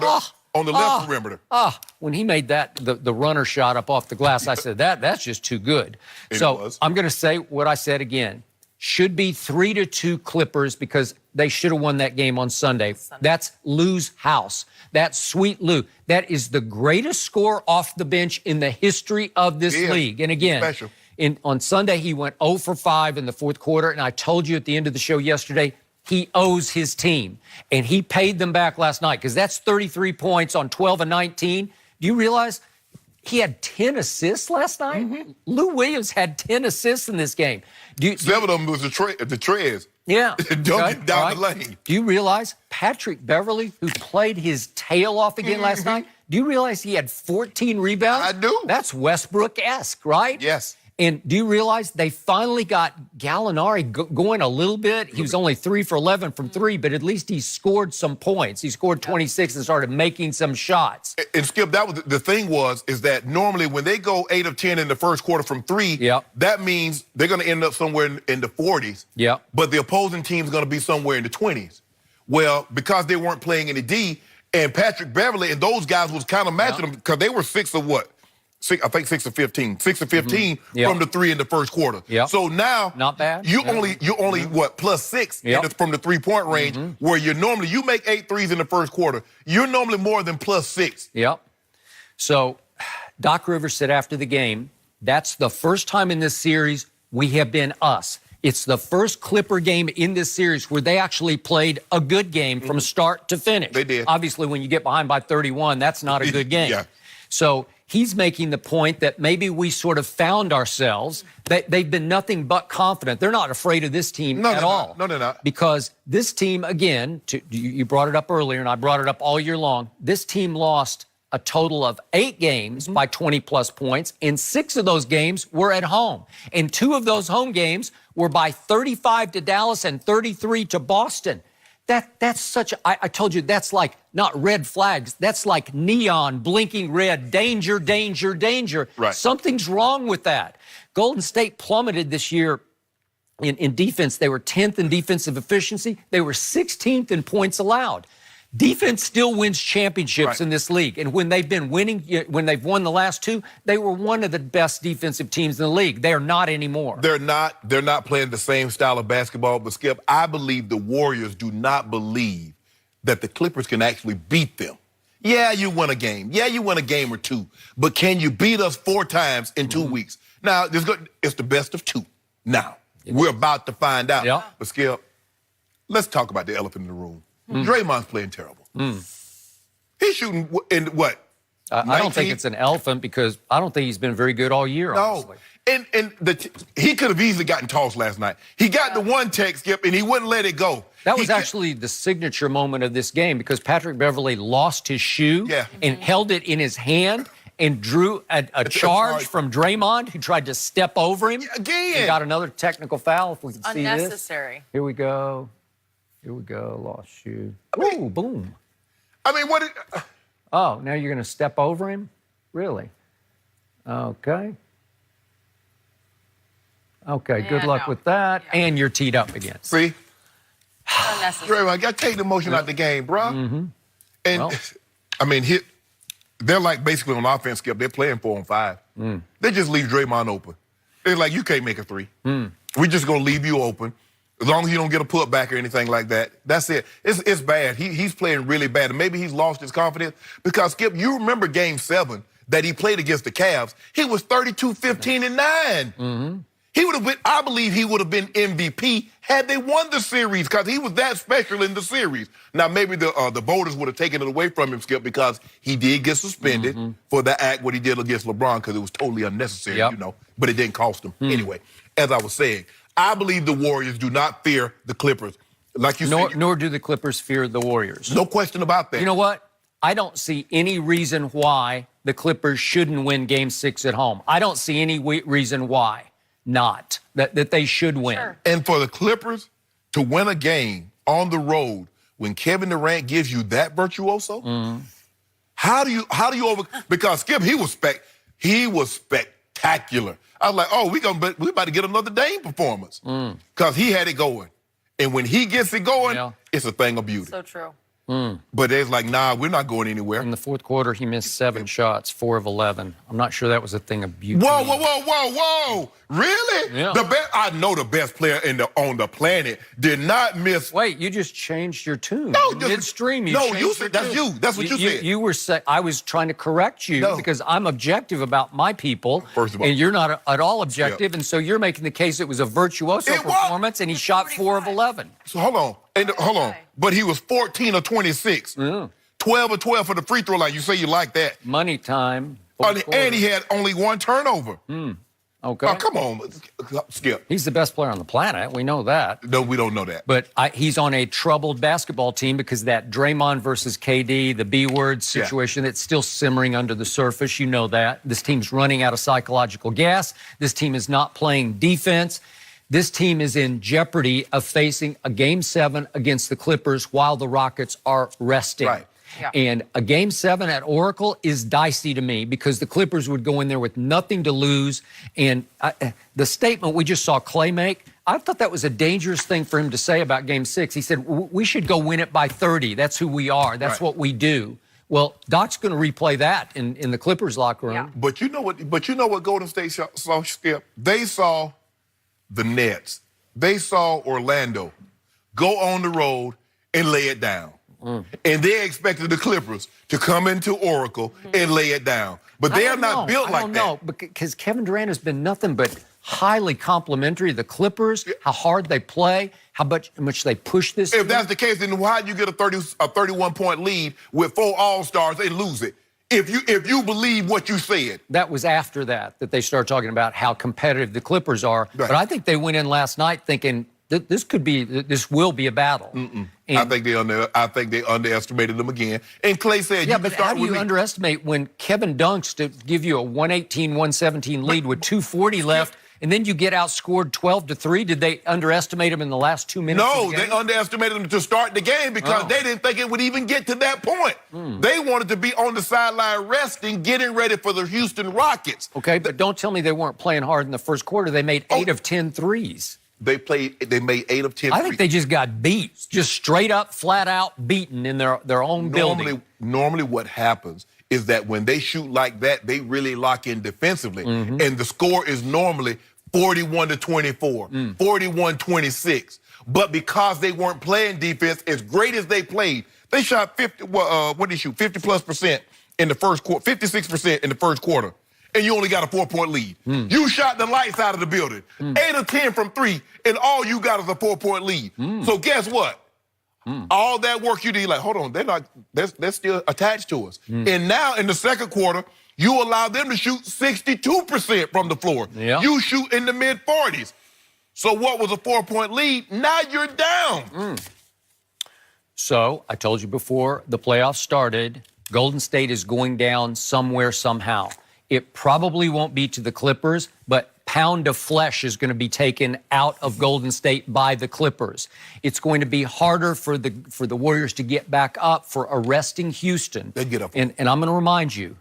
on the left perimeter. When he made that, the runner shot up off the glass, I said, that's just too good. So I'm going to say what I said again. Should be 3-2 Clippers because they should have won that game on Sunday. That's Lou's house. That's Sweet Lou. That is the greatest score off the bench in the history of this league. And again, on Sunday, he went 0 for 5 in the fourth quarter. And I told you at the end of the show yesterday, he owes his team. And he paid them back last night because that's 33 points on 12 and 19. Do you realize he had 10 assists last night? Lou Williams had 10 assists in this game. 7 of them was the Trez. Yeah. Dunking down the lane. Do you realize Patrick Beverly, who played his tail off again last night, do you realize he had 14 rebounds? I do. That's Westbrook-esque, right? Yes. And do you realize they finally got Gallinari going a little bit? He was only 3 for 11 from 3, but at least he scored some points. He scored 26 and started making some shots. And Skip, that was the thing is that normally when they go 8 of 10 in the first quarter from 3, that means they're going to end up somewhere in the 40s. Yeah. But the opposing team is going to be somewhere in the 20s. Well, because they weren't playing any D, and Patrick Beverly and those guys was kind of matching them because they were 6 of what? I think 6 of 15. 6 of 15 from the 3 in the first quarter. So now not bad. You only what, plus 6 from the 3-point range, where you make 8 threes in the first quarter. You're normally more than plus 6. So Doc Rivers said after the game, that's the first time in this series we have been us. It's the first Clipper game in this series where they actually played a good game from start to finish. They did. Obviously, when you get behind by 31, that's not a good game. So he's making the point that maybe we sort of found ourselves. They've been nothing but confident. They're not afraid of this team at all. No, they're not. Because this team, again, you brought it up earlier, and I brought it up all year long, this team lost a total of 8 games by 20-plus points, and 6 of those games were at home. And 2 of those home games were by 35 to Dallas and 33 to Boston. That's such I told you, that's like not red flags. That's like neon blinking red. Danger, danger, danger. Something's wrong with that. Golden State plummeted this year in defense. They were 10th in defensive efficiency. They were 16th in points allowed. Defense still wins championships in this league. And when they've been winning, when they've won the last 2, they were one of the best defensive teams in the league. They are not anymore. They're not playing the same style of basketball. But, Skip, I believe the Warriors do not believe that the Clippers can actually beat them. Yeah, you win a game. Yeah, you win a game or 2. But can you beat us 4 times in 2 weeks? Now, it's the best of 2. Now, we're about to find out. But, Skip, let's talk about the elephant in the room. Draymond's playing terrible. He's shooting in what? I don't think it's an elephant because I don't think he's been very good all year, honestly. He could have easily gotten tossed last night. He got the one tech, Skip, and he wouldn't let it go. That was actually the signature moment of this game because Patrick Beverly lost his shoe and held it in his hand and drew a charge from Draymond, who tried to step over him. Again. He got another technical foul, if we can see this. Unnecessary. Here we go. Here we go, lost shoe. Ooh, boom. I mean, what? Oh, now you're going to step over him? Really? Okay. Okay, good luck with that. And you're teed up again. See? Unnecessary. Draymond, got to take the emotion out of the game, bro. And, I mean, they're like basically on offense, Skip. They're playing 4 on 5. They just leave Draymond open. They're like, you can't make a 3. We're just going to leave you open. As long as you don't get a putback or anything like that, that's it. It's bad. He's playing really bad. And maybe he's lost his confidence because, Skip, you remember Game 7 that he played against the Cavs. He was 32, 15, and 9. He would have been, I believe he would have been MVP had they won the series because he was that special in the series. Now, maybe the voters would have taken it away from him, Skip, because he did get suspended for the act, what he did against LeBron, because it was totally unnecessary, you know, but it didn't cost him. Anyway, as I was saying, I believe the Warriors do not fear the Clippers. Like you said, nor do the Clippers fear the Warriors. No question about that. You know what? I don't see any reason why the Clippers shouldn't win Game 6 at home. I don't see any reason why not, that they should win. And for the Clippers to win a game on the road when Kevin Durant gives you that virtuoso, how do you because Skip, he was spectacular. I was like, oh, we about to get another Dame performance because he had it going. And when he gets it going, it's a thing of beauty. So true. But they're like, nah, we're not going anywhere. In the fourth quarter, he missed 7 shots, 4 of 11. I'm not sure that was a thing of beauty. Whoa. Really? Yeah. I know the best player on the planet did not miss. Wait, you just changed your tune. No, midstream. You said that's you. That's what you said. You were saying I was trying to correct you because I'm objective about my people. First of all, and you're not at all objective, and so you're making the case it was a virtuoso performance, and he shot 4 of 11. So hold on. But he was 14 of 26. 12 of 12 for the free throw line. You say you like that. Money time. And he had only 1 turnover. Okay. Oh, come on, Skip. He's the best player on the planet. We know that. No, we don't know that. But he's on a troubled basketball team because that Draymond versus KD, the B-word situation that's still simmering under the surface. You know that. This team's running out of psychological gas. This team is not playing defense. This team is in jeopardy of facing a Game 7 against the Clippers while the Rockets are resting. Right. Yeah. And a Game 7 at Oracle is dicey to me because the Clippers would go in there with nothing to lose. And the statement we just saw Clay make, I thought that was a dangerous thing for him to say about Game 6. He said, we should go win it by 30. That's who we are. That's what we do. Well, Doc's going to replay that in the Clippers locker room. Yeah. But you know what Golden State saw, Skip? They saw the Nets. They saw Orlando go on the road and lay it down. And they expected the Clippers to come into Oracle and lay it down. But they are not built like that. I don't know, because Kevin Durant has been nothing but highly complimentary to the Clippers, how hard they play, how much they push this If team. that's the case, then why do you get a 31-point lead with 4 All-Stars and lose it? If you believe what you said. That was after that they started talking about how competitive the Clippers are. Right. But I think they went in last night thinking this will be a battle. I think they underestimated them again. And Clay said, yeah, but how do you underestimate when Kevin dunks to give you a 118-117 lead with 2:40 left, and then you get outscored 12-3? Did they underestimate him in the last 2 minutes? No, they underestimated them to start the game because they didn't think it would even get to that point. They wanted to be on the sideline resting, getting ready for the Houston Rockets. Okay, but don't tell me they weren't playing hard in the first quarter. They made 8 of 10 threes. They made 8 of 10 I think they just got beat, just straight up, flat out beaten in their own building. Normally what happens is that when they shoot like that, they really lock in defensively. And the score is normally 41-24, 41-26. But because they weren't playing defense as great as they played, they shot 50+ % in the first quarter, 56% in the first quarter. And you only got a 4-point lead. You shot the lights out of the building. 8 of 10 from 3, and all you got is a 4-point lead. So guess what? All that work you did, like, hold on, they're still attached to us. And now in the second quarter, you allow them to shoot 62% from the floor. Yeah. You shoot in the mid-40s. So what was a 4-point lead? Now you're down. So I told you before the playoffs started, Golden State is going down somewhere, somehow. It probably won't be to the Clippers, but pound of flesh is going to be taken out of Golden State by the Clippers. It's going to be harder for the Warriors to get back up for arresting Houston. They get up. And I'm going to remind you,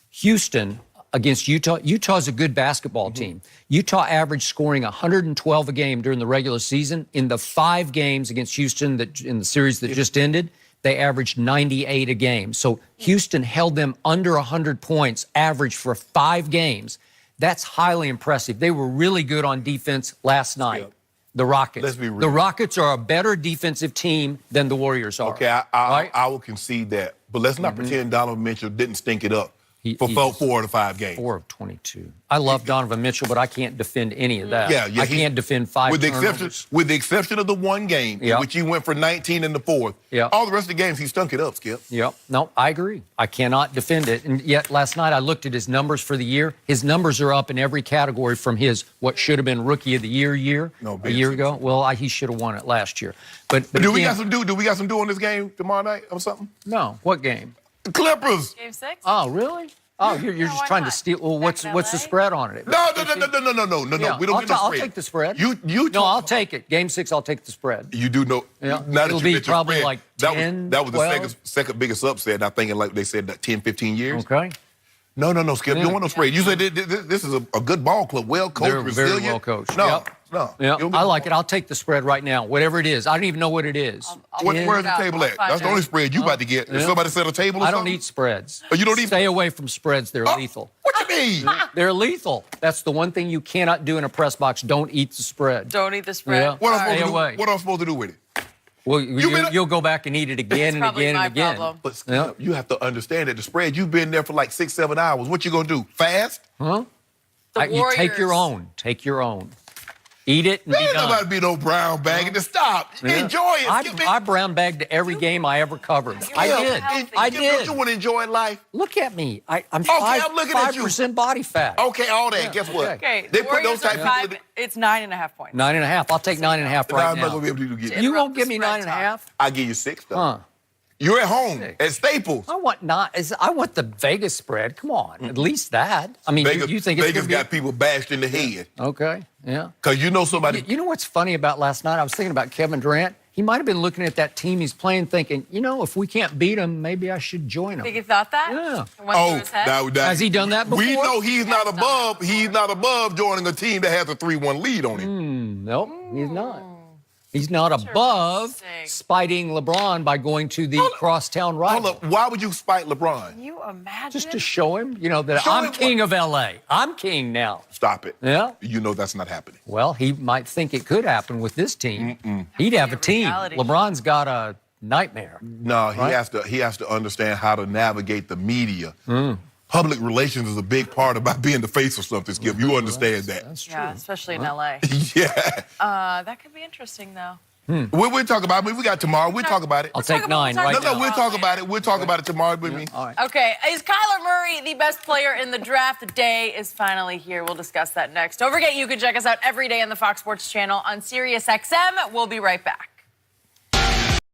Houston against Utah. Utah's a good basketball team. Utah averaged scoring 112 a game during the regular season. In the 5 games against Houston in the series that just ended, they averaged 98 a game. So Houston held them under 100 points average for 5 games. That's highly impressive. They were really good on defense last night. Yeah. The Rockets. Let's be real. The Rockets are a better defensive team than the Warriors are. Okay, I will concede that. But let's not pretend Donovan Mitchell didn't stink it up for 4 of 5 games. 4 of 22. I love Donovan Mitchell, but I can't defend any of that. Yeah, I can't defend 5 turnovers. With the exception of the one game, in which he went for 19 in the fourth. Yeah. All the rest of the games, he stunk it up, Skip. Yep. No, I agree. I cannot defend it. And yet last night I looked at his numbers for the year. His numbers are up in every category from his what should have been Rookie of the Year a year ago. Well, he should have won it last year. But do we got some do on this game tomorrow night or something? No. What game? The Clippers. Game 6? Oh, really? Oh, you're just why trying to not? steal. Well, what's the spread on it? No. Yeah, We don't get no I'll spread. take the spread. No, I'll take it. Game 6, I'll take the spread. You do know. Yeah. Now It'll that you be mentioned probably spread, like that 10, was 12. the second biggest upset. I think in like they said 10, 15 years. Okay. No, Skip. You don't want no spread. You said this is a good ball club, well coached, They're resilient. very well coached. No, Yep. No. Yeah, You'll I make like it. I'll take the spread right now, whatever it is. I don't even know what it is. Where's the table at? That's the only spread you about to get. If somebody set a table or I something? don't eat spreads. Oh, you don't eat? Stay away from spreads. They're lethal. What you mean? They're lethal. That's the one thing you cannot do in a press box. Don't eat the spread. Don't eat the spread. Yeah. What Stay away. am I supposed to do with it? Well, you'll go back and eat it again and probably again my and again. problem. But Skip, you have to understand that the spread, you've been there for like 6, 7 hours. What you gonna do? Fast? The You take your Warriors. own. Take your own. Eat it and There be ain't done. nobody be no brown bag. Just stop. Yeah. Enjoy it. Skip it. I brown bagged every game I ever covered. I Skip, did. healthy. I Skip, did. You want to enjoy life? Look at me. I'm I'm looking at you. 5% body fat. Okay, all that. Guess what? Okay, They the put those Warriors are type of people. 5. It's 9.5 points. 9.5. I'll take 9.5 I'm right not gonna be now. able to get. You interrupt won't the give me spread 9.5? I give you 6 though. Huh. You're at home at Staples. I want the Vegas spread. Come on, at least that. I mean, Vegas, you think it's Vegas gonna be got people bashed in the head okay? Yeah. because you know somebody. You know what's funny about last night? I was thinking about Kevin Durant. He might have been looking at that team he's playing, thinking, if we can't beat them, maybe I should join Think them. you thought that? Yeah. It went through his head? Has he done that before? We know he's not done that above. before. He's not above joining a team that has a 3-1 lead on him. Nope, he's not. He's not above Interesting. spiting LeBron by going to the crosstown rival. Hold up. Why would you spite LeBron? Can you imagine? Just to show him, that Show I'm him king of LA. I'm king now. Stop it. Yeah. You know that's not happening. Well, he might think it could happen with this team. He'd have a team. reality. LeBron's got a nightmare. No, he Right? has to understand how to navigate the media. Public relations is a big part about being the face of something, Skip. You understand that. That's true. Yeah, especially in LA. Yeah. That could be interesting, though. We'll talk about it. We got tomorrow. We'll talk about it. I'll take 9 right No, now. we'll talk about it. We'll talk about it tomorrow with me. All right. Okay, is Kyler Murray the best player in the draft? The day is finally here. We'll discuss that next. Don't forget, you can check us out every day on the Fox Sports channel on SiriusXM. We'll be right back.